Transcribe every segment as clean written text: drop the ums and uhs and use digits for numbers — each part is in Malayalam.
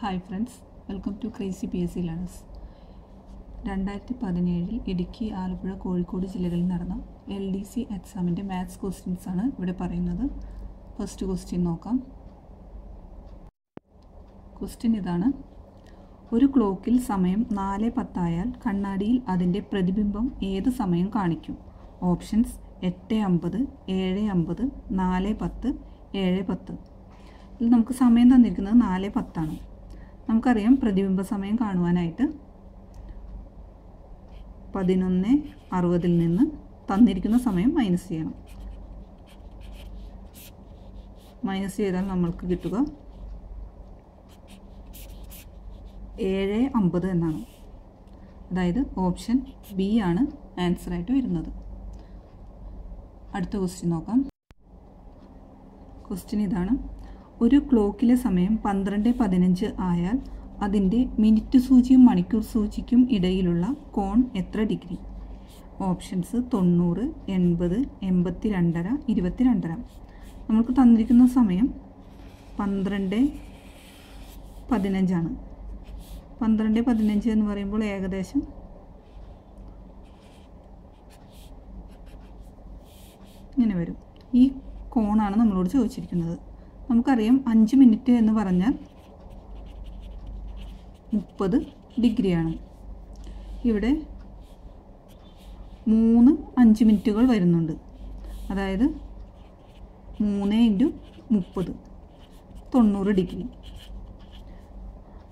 Hi friends, welcome to crazy PSC learners. 2017 Idukki, Alappuzha, Kozhikode ജില്ലകളിൽ നടന്ന LDC എക്സാമിൻ്റെ മാത്സ് ക്വസ്റ്റ്യൻസ് ആണ് ഇവിടെ പറയുന്നത്. ഫസ്റ്റ് ക്വസ്റ്റ്യൻ നോക്കാം. ക്വസ്റ്റ്യൻ ഇതാണ്: ഒരു ക്ലോക്കിൽ സമയം 4:10 ആയാൽ കണ്ണാടിയിൽ അതിൻ്റെ പ്രതിബിംബം ഏത് സമയം കാണിക്കും? ഓപ്ഷൻസ് 8:50, 7:50, 4:10, 7:10. ഇതിൽ നമുക്ക് സമയം തന്നിരിക്കുന്നത് 4:10 ആണ്. നമുക്കറിയാം പ്രതിബിംബ സമയം കാണുവാനായിട്ട് 11:60 നിന്ന് തന്നിരിക്കുന്ന സമയം മൈനസ് ചെയ്യണം. മൈനസ് ചെയ്താൽ നമ്മൾക്ക് കിട്ടുക 7:50 എന്നാണ്. അതായത് ഓപ്ഷൻ ബി ആണ് ആൻസറായിട്ട് വരുന്നത്. അടുത്ത ക്വസ്റ്റ്യൻ നോക്കാം. ക്വസ്റ്റ്യൻ ഇതാണ്: ഒരു ക്ലോക്കിലെ സമയം 12:15 ആയാൽ അതിൻ്റെ മിനിറ്റ് സൂചിയും മണിക്കൂർ സൂചിക്കും ഇടയിലുള്ള കോൺ എത്ര ഡിഗ്രി? ഓപ്ഷൻസ് 90, 80, 82.5, 22.5. നമുക്ക് തന്നിരിക്കുന്ന സമയം 12:15 ആണ്. 12:15 എന്ന് പറയുമ്പോൾ ഏകദേശം ഇങ്ങനെ വരും. ഈ കോണാണ് നമ്മളോട് ചോദിച്ചിരിക്കുന്നത്. നമുക്കറിയാം 5 മിനിറ്റ് എന്ന് പറഞ്ഞാൽ 30 ഡിഗ്രിയാണ്. ഇവിടെ 3 5 മിനിറ്റുകൾ വരുന്നുണ്ട്. അതായത് 3 × 30 90 ഡിഗ്രി.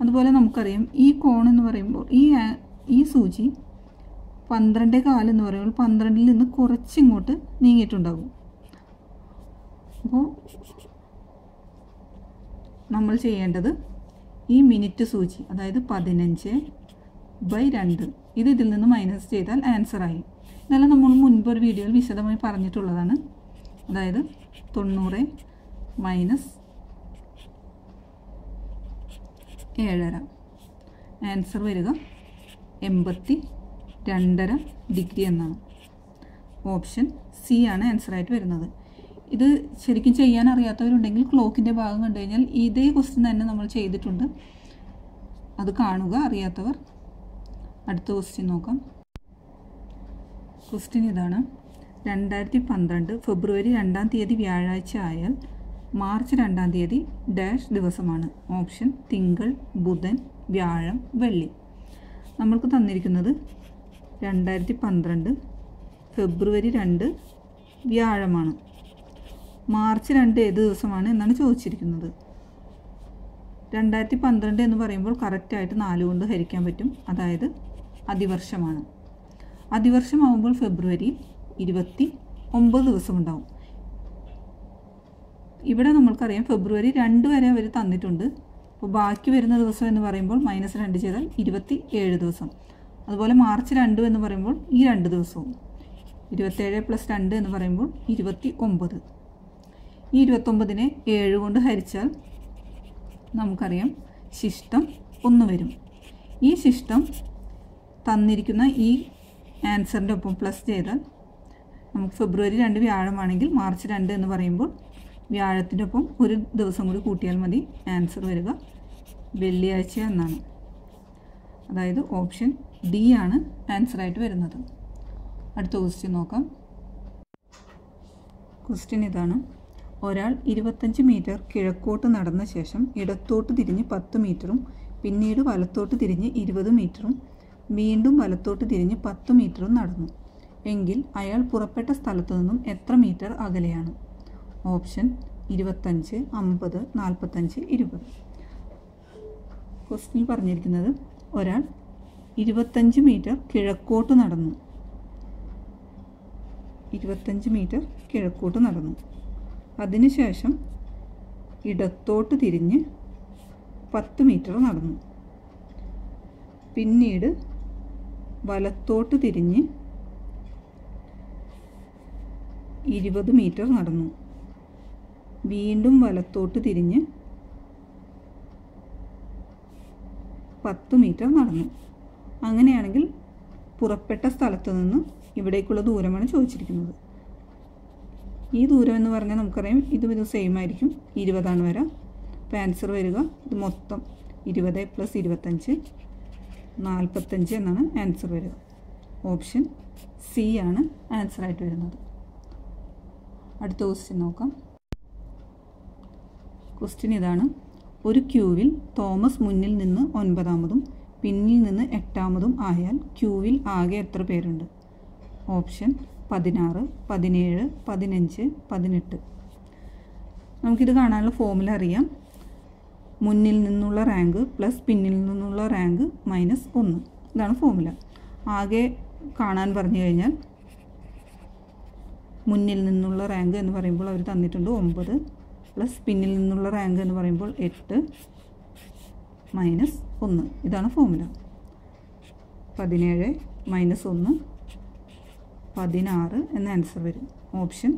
അതുപോലെ നമുക്കറിയാം ഈ കോൺ എന്ന് പറയുമ്പോൾ ഈ സൂചി 12.4 എന്ന് പറയുമ്പോൾ 12-ൽ നിന്ന് കുറച്ചിങ്ങോട്ട് നീങ്ങിയിട്ടുണ്ടാകും. അപ്പോൾ നമ്മൾ ചെയ്യേണ്ടത് ഈ മിനിറ്റ് സൂചി, അതായത് 15/2, ഇതിൽ നിന്ന് മൈനസ് ചെയ്താൽ ആൻസറായി. ഇതെല്ലാം നമ്മൾ മുൻപൊരു വീഡിയോയിൽ വിശദമായി പറഞ്ഞിട്ടുള്ളതാണ്. അതായത് 90 - 7.5, ആൻസർ വരിക 82.5 ഡിഗ്രി എന്നാണ്. ഓപ്ഷൻ സി ആണ് ആൻസറായിട്ട് വരുന്നത്. ഇത് ശരിക്കും ചെയ്യാൻ അറിയാത്തവരുണ്ടെങ്കിൽ ക്ലോക്കിൻ്റെ ഭാഗം കണ്ടു കഴിഞ്ഞാൽ ഇതേ ക്വസ്റ്റ്യൻ തന്നെ നമ്മൾ ചെയ്തിട്ടുണ്ട്. അത് കാണുക അറിയാത്തവർ. അടുത്ത ക്വസ്റ്റ്യൻ നോക്കാം. ക്വസ്റ്റ്യൻ ഇതാണ്: 2012 ഫെബ്രുവരി 2-ാം തീയതി വ്യാഴാഴ്ച ആയാൽ മാർച്ച് 2-ാം തീയതി ഡാഷ് ദിവസമാണ്? ഓപ്ഷൻ തിങ്കൾ, ബുധൻ, വ്യാഴം, വെള്ളി. നമ്മൾക്ക് തന്നിരിക്കുന്നത് 2012 ഫെബ്രുവരി 2 വ്യാഴമാണ്. മാർച്ച് 2 ഏത് ദിവസമാണ് എന്നാണ് ചോദിച്ചിരിക്കുന്നത്. 2012 എന്ന് പറയുമ്പോൾ കറക്റ്റായിട്ട് 4 കൊണ്ട് ഹരിക്കാൻ പറ്റും. അതായത് അതിവർഷമാണ്. അതിവർഷമാകുമ്പോൾ ഫെബ്രുവരി 29 ദിവസം ഉണ്ടാവും. ഇവിടെ നമ്മൾക്കറിയാം ഫെബ്രുവരി 2 വരെ അവർ തന്നിട്ടുണ്ട്. അപ്പോൾ ബാക്കി വരുന്ന ദിവസം എന്ന് പറയുമ്പോൾ -2 ചെയ്താൽ 27 ദിവസം. അതുപോലെ മാർച്ച് 2 എന്ന് പറയുമ്പോൾ ഈ 2 ദിവസവും 27 + 2 എന്ന് പറയുമ്പോൾ 29. ഈ 29-നെ 7 കൊണ്ട് ഹരിച്ചാൽ നമുക്കറിയാം ശിഷ്ടം 1 വരും. ഈ ശിഷ്ടം തന്നിരിക്കുന്ന ഈ ആൻസറിൻ്റെ ഒപ്പം പ്ലസ് ചെയ്താൽ നമുക്ക് ഫെബ്രുവരി 2 വ്യാഴമാണെങ്കിൽ മാർച്ച് 2 എന്ന് പറയുമ്പോൾ വ്യാഴത്തിൻ്റെ ഒപ്പം ഒരു ദിവസം കൂടി കൂട്ടിയാൽ മതി. ആൻസർ വരിക വെള്ളിയാഴ്ച എന്നാണ്. അതായത് ഓപ്ഷൻ ഡി ആണ് ആൻസറായിട്ട് വരുന്നത്. അടുത്ത ക്വസ്റ്റ്യൻ നോക്കാം. ക്വസ്റ്റ്യൻ ഇതാണ്: ഒരാൾ 25 മീറ്റർ കിഴക്കോട്ട് നടന്ന ശേഷം ഇടത്തോട്ട് തിരിഞ്ഞ് 10 മീറ്ററും പിന്നീട് വലത്തോട്ട് തിരിഞ്ഞ് 20 മീറ്ററും വീണ്ടും വലത്തോട്ട് തിരിഞ്ഞ് 10 മീറ്ററും നടന്നു എങ്കിൽ അയാൾ പുറപ്പെട്ട സ്ഥലത്തു നിന്നും എത്ര മീറ്റർ അകലെയാണ്? ഓപ്ഷൻ 25, 50, 45, 20. ക്വസ്റ്റ്യൻ പറഞ്ഞിരിക്കുന്നത് ഒരാൾ 25 മീറ്റർ കിഴക്കോട്ട് നടന്നു. 25 മീറ്റർ കിഴക്കോട്ട് നടന്നു. അതിനുശേഷം ഇടത്തോട്ട് തിരിഞ്ഞ് 10 മീറ്റർ നടന്നു. പിന്നീട് വലത്തോട്ട് തിരിഞ്ഞ് 20 മീറ്റർ നടന്നു. വീണ്ടും വലത്തോട്ട് തിരിഞ്ഞ് 10 മീറ്റർ നടന്നു. അങ്ങനെയാണെങ്കിൽ പുറപ്പെട്ട സ്ഥലത്ത് നിന്ന് ഇവിടേക്കുള്ള ദൂരമാണ് ചോദിച്ചിരിക്കുന്നത്. ഈ ദൂരം എന്ന് പറഞ്ഞാൽ നമുക്കറിയാം ഇതും സെയിം ആയിരിക്കും, 20 ആണ് വരിക. അപ്പോൾ ആൻസർ വരിക ഇത് മൊത്തം 20 + 25 45 എന്നാണ് ആൻസർ വരിക. ഓപ്ഷൻ സി ആണ് ആൻസറായിട്ട് വരുന്നത്. അടുത്ത ക്വസ്റ്റ്യൻ നോക്കാം. ക്വസ്റ്റ്യൻ ഇതാണ്. ഒരു ക്യൂവിൽ തോമസ് മുന്നിൽ നിന്ന് 9-മതും പിന്നിൽ നിന്ന് 8-മതും ആയാൽ ക്യൂവിൽ ആകെ എത്ര പേരുണ്ട്? ഓപ്ഷൻ 16, 17, 15, 18. നമുക്കിത് കാണാനുള്ള ഫോർമുല അറിയാം. മുന്നിൽ നിന്നുള്ള റാങ്ക് പ്ലസ് പിന്നിൽ നിന്നുള്ള റാങ്ക് -1. ഇതാണ് ഫോർമുല. ആകെ കാണാൻ പറഞ്ഞു കഴിഞ്ഞാൽ മുന്നിൽ നിന്നുള്ള റാങ്ക് എന്ന് പറയുമ്പോൾ അവർ തന്നിട്ടുണ്ട് 9 പ്ലസ് പിന്നിൽ നിന്നുള്ള റാങ്ക് എന്ന് പറയുമ്പോൾ 8 -1. ഇതാണ് ഫോർമുല. 17 - 1 16 എന്ന ആൻസർ വരും. ഓപ്ഷൻ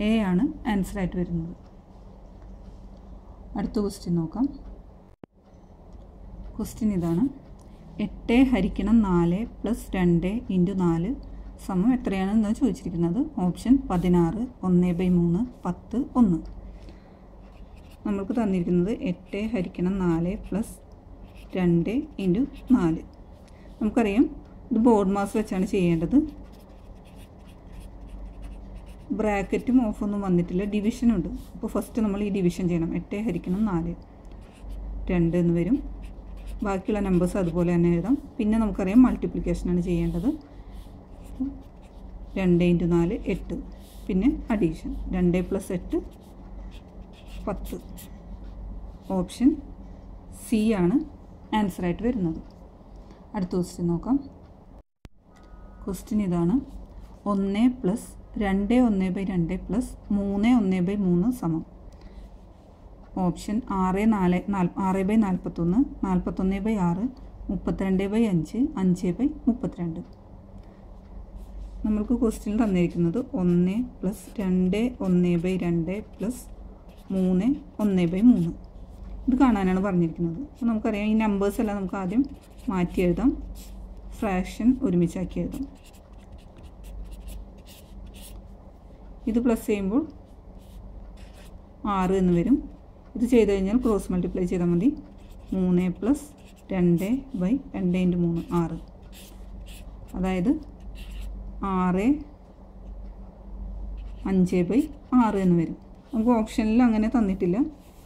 എ ആണ് ആൻസറായിട്ട് വരുന്നത്. അടുത്ത ക്വസ്റ്റ്യൻ നോക്കാം. ക്വസ്റ്റ്യൻ ഇതാണ്. 8 ഹരിക്കണം 4 + 2 × 4 സമം എത്രയാണെന്ന് ചോദിച്ചിരിക്കുന്നത്. ഓപ്ഷൻ 16, 1/3, 10, 1. നമ്മൾക്ക് തന്നിരിക്കുന്നത് 8 ഹരിക്കണം 4 + 2 × 4. നമുക്കറിയാം ഇത് ബോർഡ് മാസ് വെച്ചാണ് ചെയ്യേണ്ടത്. ബ്രാക്കറ്റും ഓഫൊന്നും വന്നിട്ടില്ല, ഡിവിഷനുണ്ട്. അപ്പോൾ ഫസ്റ്റ് നമ്മൾ ഈ ഡിവിഷൻ ചെയ്യണം. 8 ഹരിക്കണം 4 2 എന്ന് വരും. ബാക്കിയുള്ള നമ്പേഴ്സ് അതുപോലെ തന്നെ എഴുതാം. പിന്നെ നമുക്കറിയാം മൾട്ടിപ്ലിക്കേഷനാണ് ചെയ്യേണ്ടത്. 2 × 4 8. പിന്നെ അഡീഷൻ 2 + 8 10. ഓപ്ഷൻ സി ആണ് ആൻസറായിട്ട് വരുന്നത്. അടുത്ത ക്വസ്റ്റ്യൻ നോക്കാം. ക്വസ്റ്റ്യൻ ഇതാണ്. 1 + 2 1/2 + 3 1/3 സമം. ഓപ്ഷൻ 6 4 6/41, 41/6, 32/5, 5/32. നമ്മൾക്ക് ക്വസ്റ്റ്യൻ തന്നിരിക്കുന്നത് 1 + 2 1/2 + 3 1/3. ഇത് കാണാനാണ് പറഞ്ഞിരിക്കുന്നത്. അപ്പോൾ നമുക്കറിയാം ഈ നമ്പേഴ്സ് എല്ലാം നമുക്ക് ആദ്യം മാറ്റി എഴുതാം. ഫ്രാക്ഷൻ ഒരുമിച്ചാക്കി എഴുതാം. ഇത് പ്ലസ് ചെയ്യുമ്പോൾ 6 എന്ന് വരും. ഇത് ചെയ്ത് കഴിഞ്ഞാൽ ക്രോസ് മൾട്ടിപ്ലൈ ചെയ്താൽ മതി. 3 + 2/2 × 3 6. അതായത് 6 5/6 എന്ന് വരും. നമുക്ക് ഓപ്ഷനിൽ അങ്ങനെ തന്നിട്ടില്ല.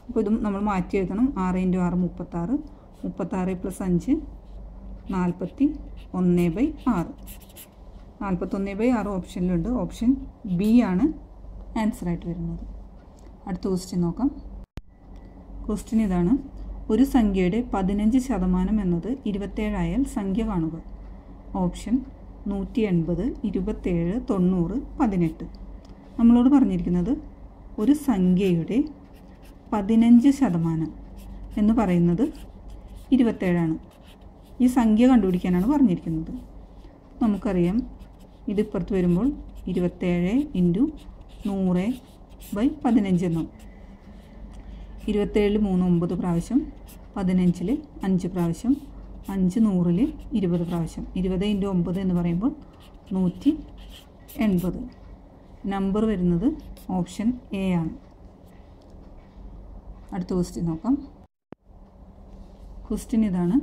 അപ്പോൾ ഇതും നമ്മൾ മാറ്റി എഴുതണം. 6 × 6 36, 36 + 5 41/6. 41/6 ഓപ്ഷനിലുണ്ട്. ഓപ്ഷൻ ബി ആണ് ആൻസറായിട്ട് വരുന്നത്. അടുത്ത ക്വസ്റ്റ്യൻ നോക്കാം. ക്വസ്റ്റ്യൻ ഇതാണ്. ഒരു സംഖ്യയുടെ 15% എന്നത് 27 ആയാൽ സംഖ്യ കാണുക. ഓപ്ഷൻ 180, 27, 90, 18. നമ്മളോട് പറഞ്ഞിരിക്കുന്നത് ഒരു സംഖ്യയുടെ 15% എന്ന് പറയുന്നത് 27 ആണ്. ഈ സംഖ്യ കണ്ടുപിടിക്കാനാണ് പറഞ്ഞിരിക്കുന്നത്. നമുക്കറിയാം ഇതിപ്പുറത്ത് വരുമ്പോൾ 27 × 100/15 എന്നാവും. 27 3 9 പ്രാവശ്യം, 15 5 പ്രാവശ്യം, 5 100 20 പ്രാവശ്യം. 20 × 9 എന്ന് പറയുമ്പോൾ 180. നമ്പർ വരുന്നത് ഓപ്ഷൻ എ ആണ്. അടുത്ത ക്വസ്റ്റ്യൻ നോക്കാം. ക്വസ്റ്റ്യൻ ഇതാണ്.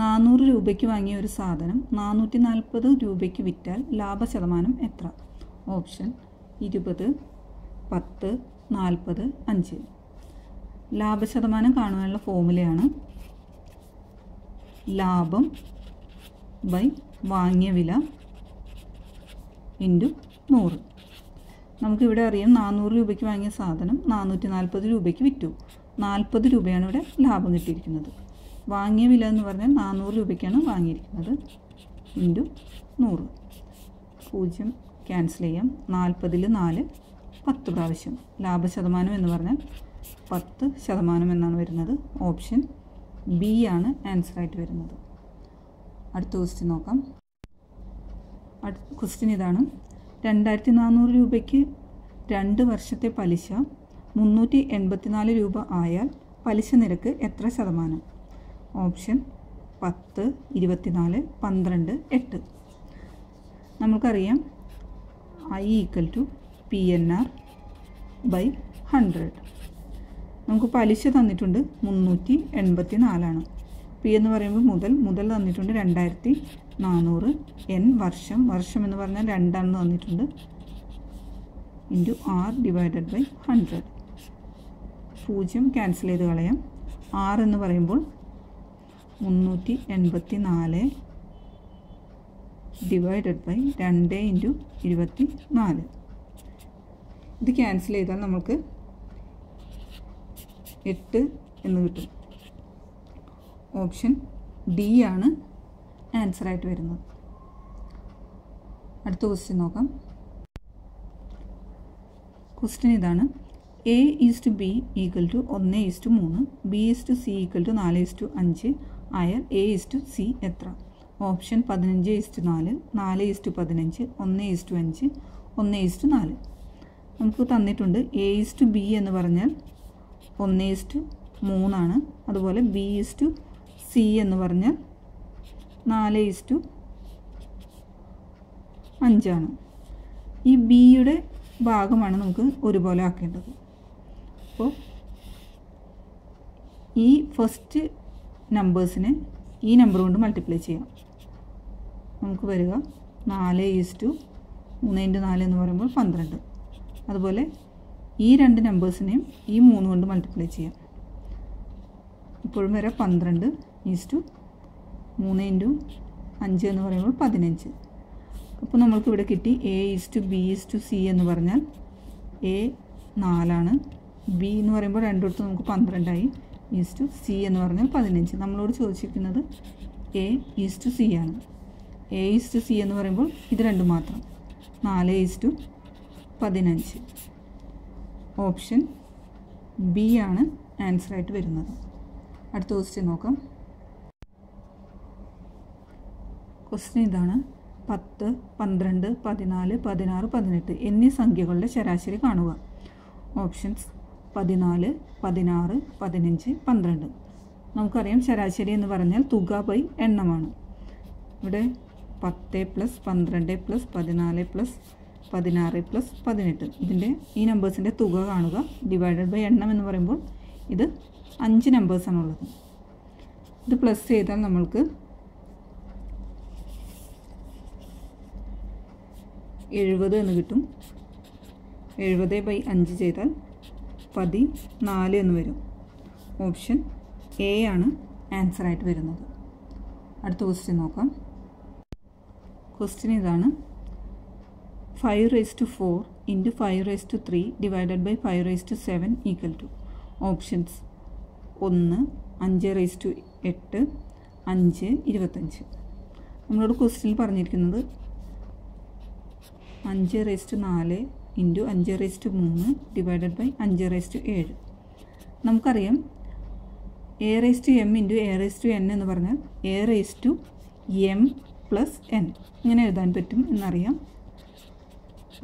400 രൂപയ്ക്ക് വാങ്ങിയ ഒരു സാധനം 440 രൂപയ്ക്ക് വിറ്റാൽ ലാഭശതമാനം എത്ര? ഓപ്ഷൻ 20, 10, 40, 5. ലാഭശതമാനം കാണുവാനുള്ള ഫോർമുലയാണ് ലാഭം വാങ്ങിയ വില × 100. നമുക്കിവിടെ അറിയാം 400 രൂപയ്ക്ക് വാങ്ങിയ സാധനം 440 രൂപയ്ക്ക് വിറ്റു. 40 രൂപയാണ് ഇവിടെ ലാഭം കിട്ടിയിരിക്കുന്നത്. വാങ്ങിയ വില എന്ന് പറഞ്ഞാൽ 400 രൂപയ്ക്കാണ് വാങ്ങിയിരിക്കുന്നത് × 100. 0 ക്യാൻസൽ ചെയ്യാം. 40ൽ 4 10 പ്രാവശ്യം. ലാഭശതമാനം എന്ന് പറഞ്ഞാൽ 10% എന്നാണ് വരുന്നത്. ഓപ്ഷൻ ബി ആണ് ആൻസറായിട്ട് വരുന്നത്. അടുത്ത ക്വസ്റ്റ്യൻ നോക്കാം. ക്വസ്റ്റ്യൻ ഇതാണ്. 2400 രൂപയ്ക്ക് 2 വർഷത്തെ പലിശ 384 രൂപ ആയാൽ പലിശ നിരക്ക് എത്ര ശതമാനം? ഓപ്ഷൻ 10, 24, 12, 8. നമുക്കറിയാം I = PNR/100. നമുക്ക് പലിശ തന്നിട്ടുണ്ട് 384. പി എന്ന് പറയുമ്പോൾ മുതൽ തന്നിട്ടുണ്ട് 2400. എൻ വർഷം എന്ന് പറഞ്ഞാൽ 2 തന്നിട്ടുണ്ട്. Into R divided by 100. 0 cancel ചെയ്ത് കളയാം. ആർ എന്ന് പറയുമ്പോൾ 384 ഡിവൈഡഡ് ബൈ 2 ഇൻറ്റു 24. ഇത് ക്യാൻസൽ ചെയ്താൽ നമുക്ക് 8 എന്ന് കിട്ടും. ഓപ്ഷൻ ഡി ആണ് ആൻസറായിട്ട് വരുന്നത്. അടുത്ത ക്വസ്റ്റ്യൻ നോക്കാം. ക്വസ്റ്റ്യൻ ഇതാണ്. A/B = 1:3, B/C = 4:5 ആയാൽ A/C എത്ര? ഓപ്ഷൻ 15:4, 4:15, 1:5, 1:4. നമുക്ക് തന്നിട്ടുണ്ട് A/B എന്ന് പറഞ്ഞാൽ 1:3 ആണ്. അതുപോലെ B/C എന്ന് പറഞ്ഞാൽ 4:5 ആണ്. ഈ ബിയുടെ ഭാഗമാണ് നമുക്ക് ഒരുപോലെ ആക്കേണ്ടത്. അപ്പോൾ ഈ ഫസ്റ്റ് നമ്പേഴ്സിനെ ഈ നമ്പർ കൊണ്ട് മൾട്ടിപ്ലൈ ചെയ്യാം. നമുക്ക് വരിക 4:3 × 4 എന്ന് പറയുമ്പോൾ 12. അതുപോലെ ഈ 2 നമ്പേഴ്സിനെയും ഈ 3 കൊണ്ട് മൾട്ടിപ്ലൈ ചെയ്യാം. ഇപ്പോഴും വരെ 12:3 × 5 എന്ന് പറയുമ്പോൾ 15. അപ്പോൾ നമ്മൾക്കിവിടെ കിട്ടി A/B/C എന്ന് പറഞ്ഞാൽ A 4 B എന്ന് പറയുമ്പോൾ 2 എടുത്ത് നമുക്ക് 12 C എന്ന് പറഞ്ഞാൽ 15. നമ്മളോട് ചോദിച്ചിരിക്കുന്നത് A/C ആണ്. A/C എന്ന് പറയുമ്പോൾ ഇത് 2 മാത്രം, 4:15. ഓപ്ഷൻ ബി ആണ് ആൻസറായിട്ട് വരുന്നത്. അടുത്ത ക്വസ്റ്റ്യൻ നോക്കാം. ക്വസ്റ്റ്യൻ ഇതാണ്. 10, 12, 14, 16, 18 എന്നീ സംഖ്യകളുടെ ശരാശരി കാണുക. ഓപ്ഷൻസ് 14, 16, 15, 12. നമുക്കറിയാം ശരാശരി എന്ന് പറഞ്ഞാൽ തുക ബൈ എണ്ണമാണ്. ഇവിടെ 10 + 12 + 14 + 16 + 18 ഇതിൻ്റെ ഈ നമ്പേഴ്സിൻ്റെ തുക കാണുക. ഡിവൈഡഡ് ബൈ എണ്ണം എന്ന് പറയുമ്പോൾ ഇത് 5 നമ്പേഴ്സാണുള്ളത്. ഇത് പ്ലസ് ചെയ്താൽ നമ്മൾക്ക് 70 എന്ന് കിട്ടും. 70/5 ചെയ്താൽ 14 എന്ന് വരും. ഓപ്ഷൻ എ ആണ് ആൻസറായിട്ട് വരുന്നത്. അടുത്ത ക്വസ്റ്റ്യൻ നോക്കാം. ക്വസ്റ്റ്യൻ ഇതാണ്. 5⁴ × 5�3 ഡിവൈഡഡ് ബൈ 5�7 = ഓപ്ഷൻസ് 1, 5⁸8, 5, 25. നമ്മളോട് ക്വസ്റ്റ്യനിൽ പറഞ്ഞിരിക്കുന്നത് 5⁴ × 5�3 ഡിവൈഡഡ് ബൈ 5�7. നമുക്കറിയാം A/m × A/n എന്ന് പറഞ്ഞാൽ A/m + n ഇങ്ങനെ എഴുതാൻ പറ്റും എന്നറിയാം.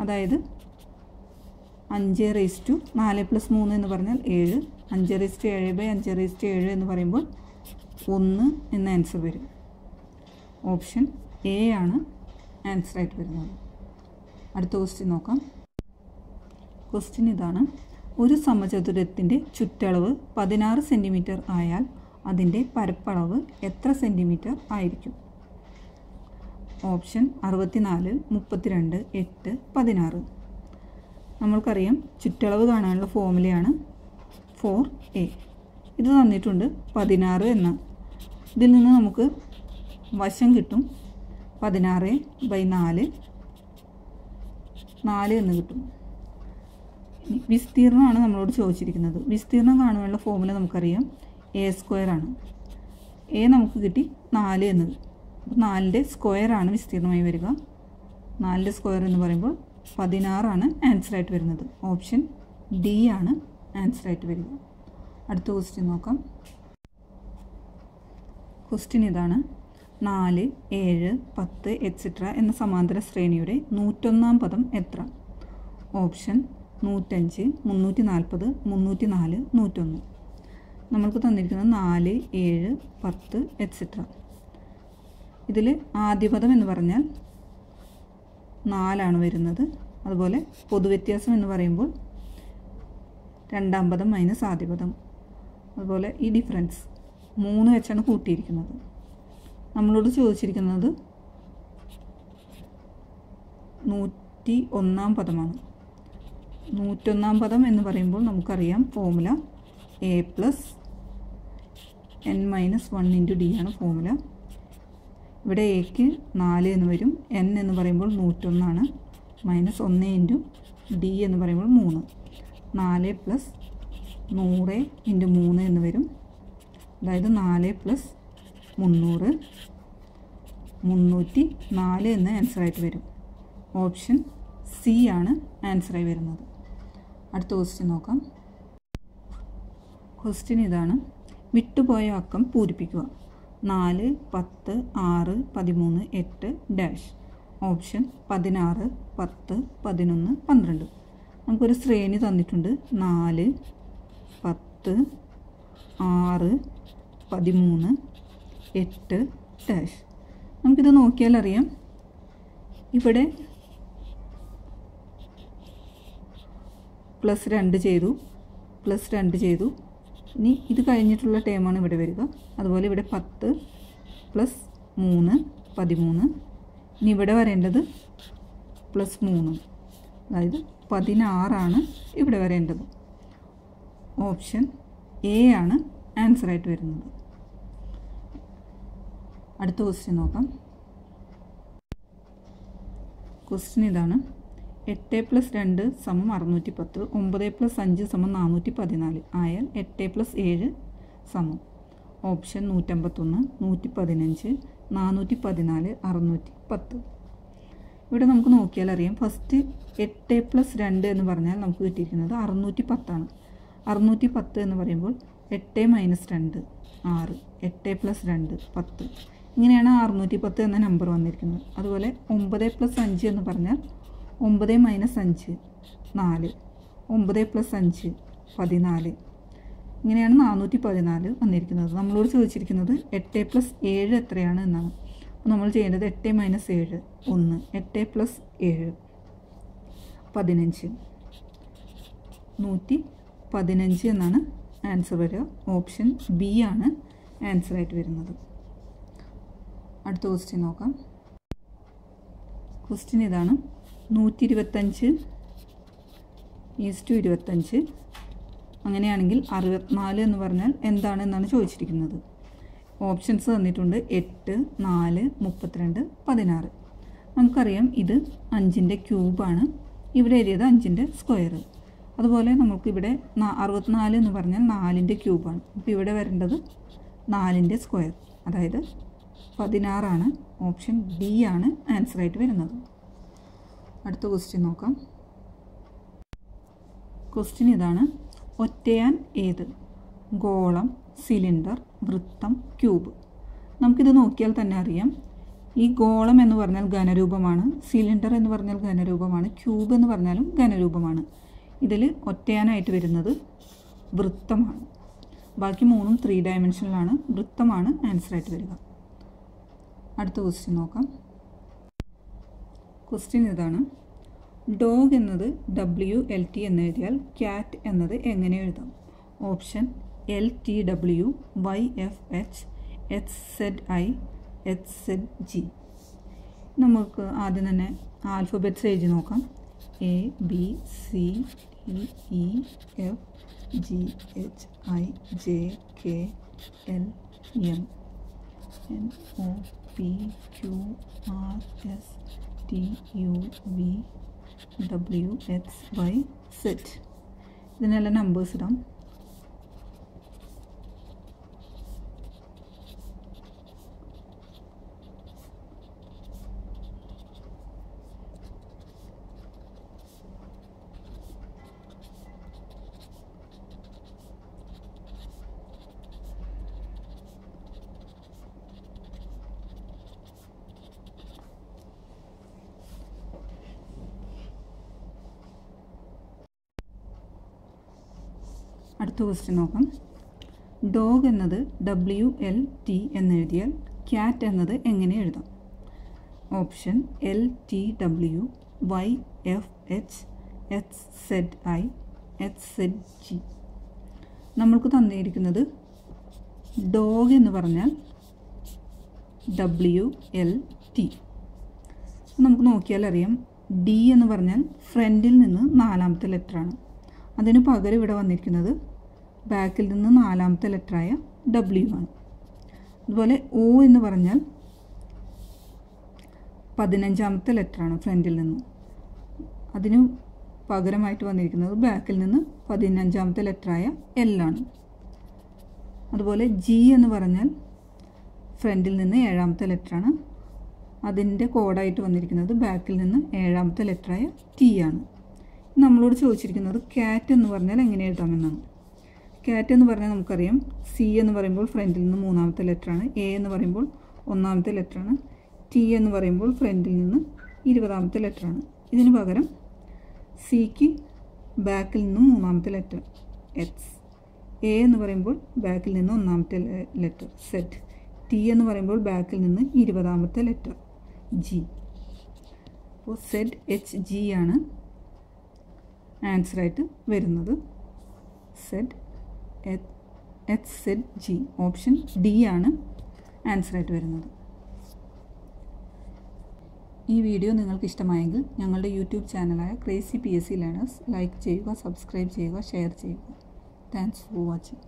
അതായത് 5⁴ + 4 + 3 എന്ന് പറഞ്ഞാൽ 7, 5⁻7/5⁻7 എന്ന് പറയുമ്പോൾ 1 എന്ന ആൻസർ വരും. ഓപ്ഷൻ എ ആണ് ആൻസറായിട്ട് വരുന്നത്. അടുത്ത ക്വസ്റ്റ്യൻ നോക്കാം. ക്വസ്റ്റ്യൻ ഇതാണ്. ഒരു സമചതുരത്തിൻ്റെ ചുറ്റളവ് 16 സെൻറ്റിമീറ്റർ ആയാൽ അതിൻ്റെ പരപ്പളവ് എത്ര സെൻറ്റിമീറ്റർ ആയിരിക്കും? ഓപ്ഷൻ 64, 32, 8, 16. നമ്മൾക്കറിയാം ചുറ്റളവ് കാണാനുള്ള ഫോർമുലയാണ് 4a. ഇത് തന്നിട്ടുണ്ട് 16 എന്ന. ഇതിൽ നിന്ന് നമുക്ക് വശം കിട്ടും 16/4 എന്ന് കിട്ടും. വിസ്തീർണ്ണമാണ് നമ്മളോട് ചോദിച്ചിരിക്കുന്നത്. വിസ്തീർണ്ണം കാണുവാനുള്ള ഫോർമുല നമുക്കറിയാം a² ആണ്. a നമുക്ക് കിട്ടി 4 എന്നത്. അപ്പോൾ 4ൻ്റെ സ്ക്വയറാണ് വിസ്തീർണ്ണമായി വരിക. 4ൻ്റെ സ്ക്വയർ എന്ന് പറയുമ്പോൾ 16 ആണ് ആൻസറായിട്ട് വരുന്നത്. ഓപ്ഷൻ ഡി ആണ് ആൻസറായിട്ട് വരിക. അടുത്ത ക്വസ്റ്റ്യൻ നോക്കാം. ക്വസ്റ്റ്യൻ ഇതാണ്. 4, 7, 10 etc. എന്ന സമാന്തര ശ്രേണിയുടെ 101-ാം പദം എത്ര? ഓപ്ഷൻ 105, 340, 304, 101. നമ്മൾക്ക് തന്നിരിക്കുന്നത് 4, 7, 10 etc. ഇതിൽ ആദ്യ പദം എന്ന് പറഞ്ഞാൽ 4 ആണ് വരുന്നത്. അതുപോലെ പൊതുവ്യത്യാസം എന്ന് പറയുമ്പോൾ രണ്ടാം പദം മൈനസ് ആദ്യ പദം. അതുപോലെ ഈ ഡിഫറൻസ് 3 വെച്ചാണ് കൂട്ടിയിരിക്കുന്നത്. നമ്മളോട് ചോദിച്ചിരിക്കുന്നത് 101-ാം പദമാണ്. 101-ാം പദം എന്ന് പറയുമ്പോൾ നമുക്കറിയാം ഫോർമുല a + n-1 × d ആണ് ഫോർമുല. ഇവിടെ എക്ക് 4 എന്ന് വരും. n എന്ന് പറയുമ്പോൾ 101 ആണ്. -1 × d എന്ന് പറയുമ്പോൾ 3. 4 + 100 × 3 എന്ന് വരും. അതായത് 4 + 300 304 എന്ന് ആൻസറായിട്ട് വരും. ഓപ്ഷൻ സി ആണ് ആൻസറായി വരുന്നത്. അടുത്ത ക്വസ്റ്റ്യൻ നോക്കാം. ക്വസ്റ്റ്യൻ ഇതാണ്. വിട്ടുപോയ അക്കം പൂരിപ്പിക്കുക. 4, 10, 6, 13, 8 ഡാഷ്. ഓപ്ഷൻ 16, 10, 11, 12. നമുക്കൊരു ശ്രേണി തന്നിട്ടുണ്ട്. 4, 10, 6, 13, 8 ഡാഷ്. നമുക്കിത് നോക്കിയാൽ അറിയാം. ഇവിടെ +2 ചെയ്തു, +2 ചെയ്തു. ഇനി ഇത് കഴിഞ്ഞിട്ടുള്ള ടേമാണ് ഇവിടെ വരിക. അതുപോലെ ഇവിടെ 10 + 3 13. ഇനി ഇവിടെ വരേണ്ടത് +3, അതായത് 16 ഇവിടെ വരേണ്ടത്. ഓപ്ഷൻ എ ആണ് ആൻസറായിട്ട് വരുന്നത്. അടുത്ത ക്വസ്റ്റ്യൻ നോക്കാം. ക്വസ്റ്റ്യൻ ഇതാണ്. 8 + 2 = 610. 9 + 5 = 414. ആയാൽ 8 + 7 = ഓപ്ഷൻ 151, 115, 414, 610. ഇവിടെ നമുക്ക് നോക്കിയാൽ അറിയാം. ഫസ്റ്റ് 8 + 2 എന്ന് പറഞ്ഞാൽ നമുക്ക് കിട്ടിയിരിക്കുന്നത് 610 ആണ്. 610 എന്ന് പറയുമ്പോൾ 8 - 2 6, 8 + 2 10. ഇങ്ങനെയാണ് 610 എന്ന നമ്പർ വന്നിരിക്കുന്നത്. അതുപോലെ 9 + 5 എന്ന് പറഞ്ഞാൽ 9 - 5 4, 9 + 5 14. ഇങ്ങനെയാണ് 414 വന്നിരിക്കുന്നത്. നമ്മളോട് ചോദിച്ചിരിക്കുന്നത് 8 + 7 എത്രയാണ് എന്നാണ്. അപ്പോൾ നമ്മൾ ചെയ്യേണ്ടത് 8 - 7 1, 8 + 7 15, 115 എന്നാണ് ആൻസർ വരിക. ഓപ്ഷൻ ബി ആണ് ആൻസറായിട്ട് വരുന്നത്. അടുത്ത ക്വസ്റ്റ്യൻ നോക്കാം. ക്വസ്റ്റ്യൻ ഇതാണ്. 125 = 25. അങ്ങനെയാണെങ്കിൽ 64 എന്ന് പറഞ്ഞാൽ എന്താണെന്നാണ് ചോദിച്ചിരിക്കുന്നത്. ഓപ്ഷൻസ് തന്നിട്ടുണ്ട്. 8, 4, 32, 16. നമുക്കറിയാം ഇത് 5ൻ്റെ ക്യൂബാണ്. ഇവിടെ എഴുതിയത് 5ൻ്റെ സ്ക്വയർ. അതുപോലെ നമുക്കിവിടെ 64 എന്ന് പറഞ്ഞാൽ 4ൻ്റെ ക്യൂബാണ്. അപ്പോൾ ഇവിടെ വരേണ്ടത് 4ൻ്റെ സ്ക്വയർ, അതായത് 16. ഓപ്ഷൻ ഡി ആണ് ആൻസറായിട്ട് വരുന്നത്. അടുത്ത ക്വസ്റ്റ്യൻ നോക്കാം. ക്വസ്റ്റ്യൻ ഇതാണ്. ഒറ്റയാൻ ഏത്? ഗോളം, സിലിണ്ടർ, വൃത്തം, ക്യൂബ്. നമുക്കിത് നോക്കിയാൽ തന്നെ അറിയാം. ഈ ഗോളം എന്ന് പറഞ്ഞാൽ ഘനരൂപമാണ്, സിലിണ്ടർ എന്ന് പറഞ്ഞാൽ ഘനരൂപമാണ്, ക്യൂബ് എന്ന് പറഞ്ഞാലും ഘനരൂപമാണ്. ഇതിൽ ഒറ്റയാനായിട്ട് വരുന്നത് വൃത്തമാണ്. ബാക്കി 3 3 ഡയമെൻഷനിലാണ്. വൃത്തമാണ് ആൻസറായിട്ട് വരിക. അടുത്ത ക്വസ്റ്റ്യൻ നോക്കാം. ക്വസ്റ്റ്യൻ ഇതാണ്. ഡോഗ് എന്നത് WLT എന്ന് എഴുതിയാൽ ക്യാറ്റ് എന്നത് എങ്ങനെ എഴുതാം? Option LTW, YFH, HZI, HZG. നമുക്ക് ആദ്യം തന്നെ ആൽഫബറ്റ്സ് എഴുതി നോക്കാം. A, B, C, D, E, F, G, H, I, J, K, L, M, N, O, P, Q, R, S, T, U, V, W, X, Y, Z. ഇതിനെല്ലാം നമ്പേഴ്സ് ഇടാം. അടുത്ത ക്വസ്റ്റ്യൻ നോക്കാം. ഡോഗ് എന്നത് WLT എന്ന് എഴുതിയാൽ ക്യാറ്റ് എന്നത് എങ്ങനെ എഴുതാം? Option LTW, YFH, HZI, H Z G. നമ്മൾക്ക് തന്നിരിക്കുന്നത് ഡോഗ് എന്ന് പറഞ്ഞാൽ WLT. നമുക്ക് നോക്കിയാൽ അറിയാം ഡി എന്ന് പറഞ്ഞാൽ ഫ്രണ്ടിൽ നിന്ന് 4ാമത്തെ ലെറ്ററാണ്. അതിന് പകരം ഇവിടെ വന്നിരിക്കുന്നത് ബാക്കിൽ നിന്ന് 4ാമത്തെ ലെറ്ററായ W ആണ്. അതുപോലെ O എന്ന് പറഞ്ഞാൽ 15ാമത്തെ ലെറ്ററാണ് ഫ്രണ്ടിൽ നിന്ന്. അതിന് പകരമായിട്ട് വന്നിരിക്കുന്നത് ബാക്കിൽ നിന്ന് 15ാമത്തെ ലെറ്ററായ L ആണ്. അതുപോലെ G എന്ന് പറഞ്ഞാൽ ഫ്രണ്ടിൽ നിന്ന് 7ാമത്തെ ലെറ്ററാണ്. അതിൻ്റെ കോഡായിട്ട് വന്നിരിക്കുന്നത് ബാക്കിൽ നിന്ന് 7ാമത്തെ ലെറ്ററായ T ആണ്. നമ്മളോട് ചോദിച്ചിരിക്കുന്നത് കാറ്റ് എന്ന് പറഞ്ഞാൽ എങ്ങനെ എഴുതാമെന്നാണ്. കാറ്റ് എന്ന് പറഞ്ഞാൽ നമുക്കറിയാം C എന്ന് പറയുമ്പോൾ ഫ്രണ്ടിൽ നിന്ന് 3ാമത്തെ ലെറ്ററാണ്, A എന്ന് പറയുമ്പോൾ 1ാമത്തെ ലെറ്ററാണ്, T എന്ന് പറയുമ്പോൾ ഫ്രണ്ടിൽ നിന്ന് 20ാമത്തെ ലെറ്ററാണ്. ഇതിന് പകരം സിക്ക് ബാക്കിൽ നിന്ന് 3ാമത്തെ ലെറ്റർ H, A എന്ന് പറയുമ്പോൾ ബാക്കിൽ നിന്ന് 1ാമത്തെ ലെറ്റർ Z, T എന്ന് പറയുമ്പോൾ ബാക്കിൽ നിന്ന് 20ാമത്തെ ലെറ്റർ G. അപ്പോൾ ZHG ആണ് ആൻസറായിട്ട് വരുന്നത്. HZG ഓപ്ഷൻ D ആണ് ആൻസറായിട്ട് വരുന്നത്. ഈ വീഡിയോ നിങ്ങൾക്ക് ഇഷ്ടമായെങ്കിൽ ഞങ്ങളുടെ യൂട്യൂബ് ചാനലായ ക്രേസി PSC ലേണേഴ്സ് ലൈക്ക് ചെയ്യുക, സബ്സ്ക്രൈബ് ചെയ്യുക, ഷെയർ ചെയ്യുക. Thanks for watching.